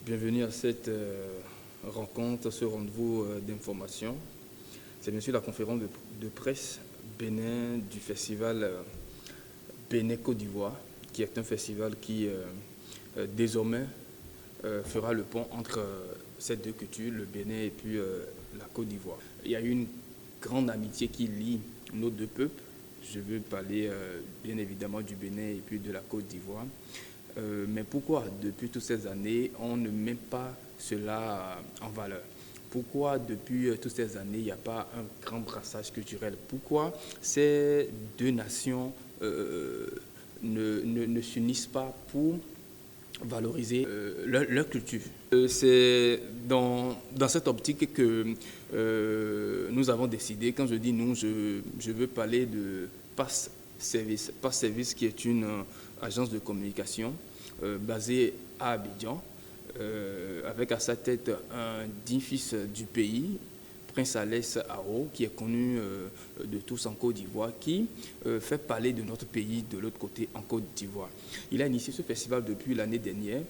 Bienvenue à cette rencontre, ce rendez-vous d'information. C'est bien sûr la conférence de presse Bénin du festival Bénin Côte d'Ivoire, qui est un festival qui désormais fera le pont entre ces deux cultures, le Bénin et puis la Côte d'Ivoire. Il y a une grande amitié qui lie nos deux peuples. Je veux parler bien évidemment du Bénin et puis de la Côte d'Ivoire. Mais pourquoi, depuis toutes ces années, on ne met pas cela en valeur? Pourquoi, depuis toutes ces années, il n'y a pas un grand brassage culturel? Pourquoi ces deux nations ne s'unissent pas pour valoriser leur culture? C'est dans cette optique que nous avons décidé, quand je dis nous, je veux parler de Pass Service. Pass Service qui est une agence de communication basée à Abidjan, avec à sa tête un digne fils du pays, Prince Alès Aro, qui est connu de tous en Côte d'Ivoire, qui fait parler de notre pays de l'autre côté en Côte d'Ivoire. Il a initié ce festival depuis l'année dernière.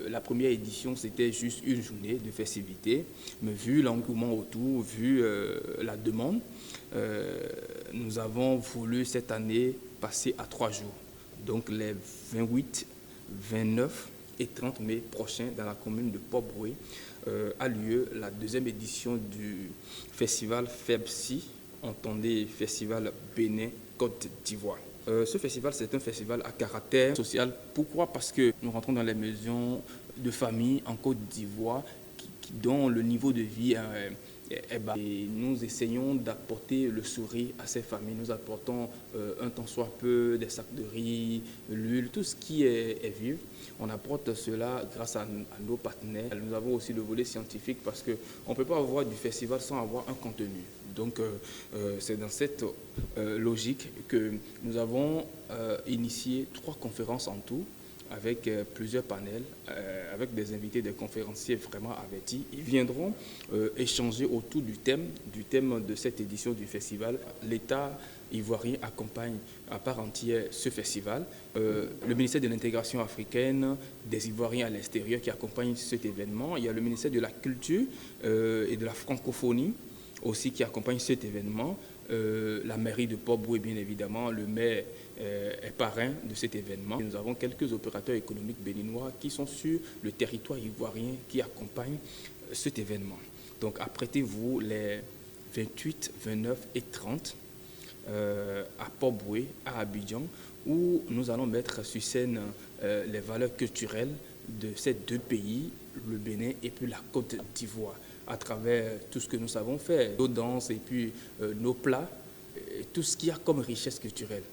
La première édition, c'était juste une journée de festivité, mais vu l'engouement autour, vu la demande, nous avons voulu cette année passer à 3 jours. Donc les 28, 29 et 30 mai prochains, dans la commune de Port-Brouet, a lieu la deuxième édition du festival FEBSI, entendez Festival Bénin Côte d'Ivoire. Ce festival, c'est un festival à caractère social. Pourquoi? Parce que nous rentrons dans les maisons de famille en Côte d'Ivoire dont le niveau de vie est bas. Et nous essayons d'apporter le sourire à ces familles. Nous apportons un tant soit peu des sacs de riz, l'huile, tout ce qui est vivre. On apporte cela grâce à nos partenaires. Nous avons aussi le volet scientifique parce qu'on ne peut pas avoir du festival sans avoir un contenu. Donc c'est dans cette logique que nous avons initié 3 conférences en tout, avec plusieurs panels, avec des invités, des conférenciers vraiment avertis. Ils viendront échanger autour du thème de cette édition du festival. L'État ivoirien accompagne à part entière ce festival. Le ministère de l'intégration africaine, des Ivoiriens à l'extérieur qui accompagnent cet événement. Il y a le ministère de la culture et de la francophonie aussi qui accompagne cet événement. La mairie de Port-Brouet, bien évidemment, le maire est parrain de cet événement. Nous avons quelques opérateurs économiques béninois qui sont sur le territoire ivoirien qui accompagnent cet événement. Donc apprêtez-vous les 28, 29 et 30 à Port-Brouet, à Abidjan, où nous allons mettre sur scène les valeurs culturelles de ces deux pays, le Bénin et puis la Côte d'Ivoire, à travers tout ce que nous savons faire, nos danses et puis nos plats, et tout ce qu'il y a comme richesse culturelle.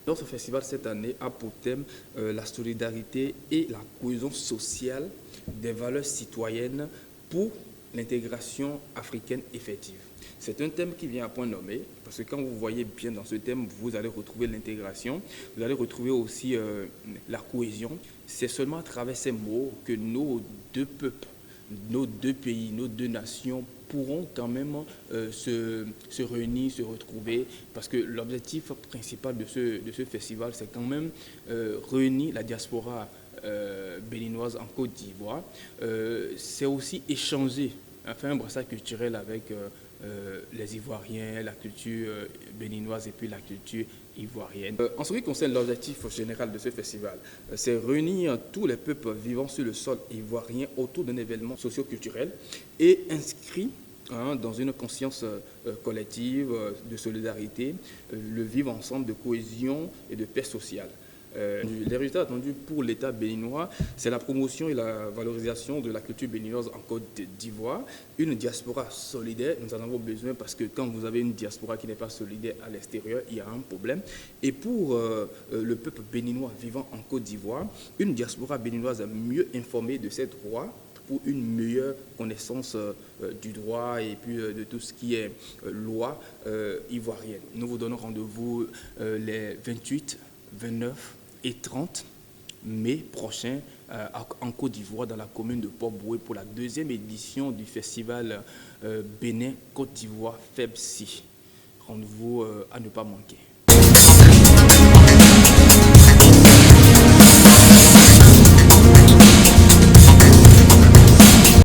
Notre festival cette année a pour thème la solidarité et la cohésion sociale des valeurs citoyennes pour l'intégration africaine effective. C'est un thème qui vient à point nommé, parce que quand vous voyez bien dans ce thème, vous allez retrouver l'intégration, vous allez retrouver aussi la cohésion. C'est seulement à travers ces mots que nos deux peuples, nos deux pays, nos deux nations pourront quand même se réunir, se retrouver, parce que l'objectif principal de ce festival, c'est quand même réunir la diaspora béninoise en Côte d'Ivoire. C'est aussi échanger, faire un brassage culturel avec les Ivoiriens, la culture béninoise et puis la culture ivoirienne. En ce qui concerne l'objectif général de ce festival, c'est réunir tous les peuples vivant sur le sol ivoirien autour d'un événement socio-culturel et inscrit dans une conscience collective de solidarité, le vivre ensemble de cohésion et de paix sociale. Les résultats attendus pour l'État béninois, c'est la promotion et la valorisation de la culture béninoise en Côte d'Ivoire, une diaspora solidaire. Nous en avons besoin parce que quand vous avez une diaspora qui n'est pas solidaire à l'extérieur, il y a un problème. Et pour le peuple béninois vivant en Côte d'Ivoire, une diaspora béninoise mieux informée de ses droits, pour une meilleure connaissance du droit et puis de tout ce qui est loi ivoirienne. Nous vous donnons rendez-vous les 28, 29 et 30 mai prochain en Côte d'Ivoire, dans la commune de Port-Brouet, pour la deuxième édition du festival Bénin Côte d'Ivoire FEBSI. Rendez-vous à ne pas manquer.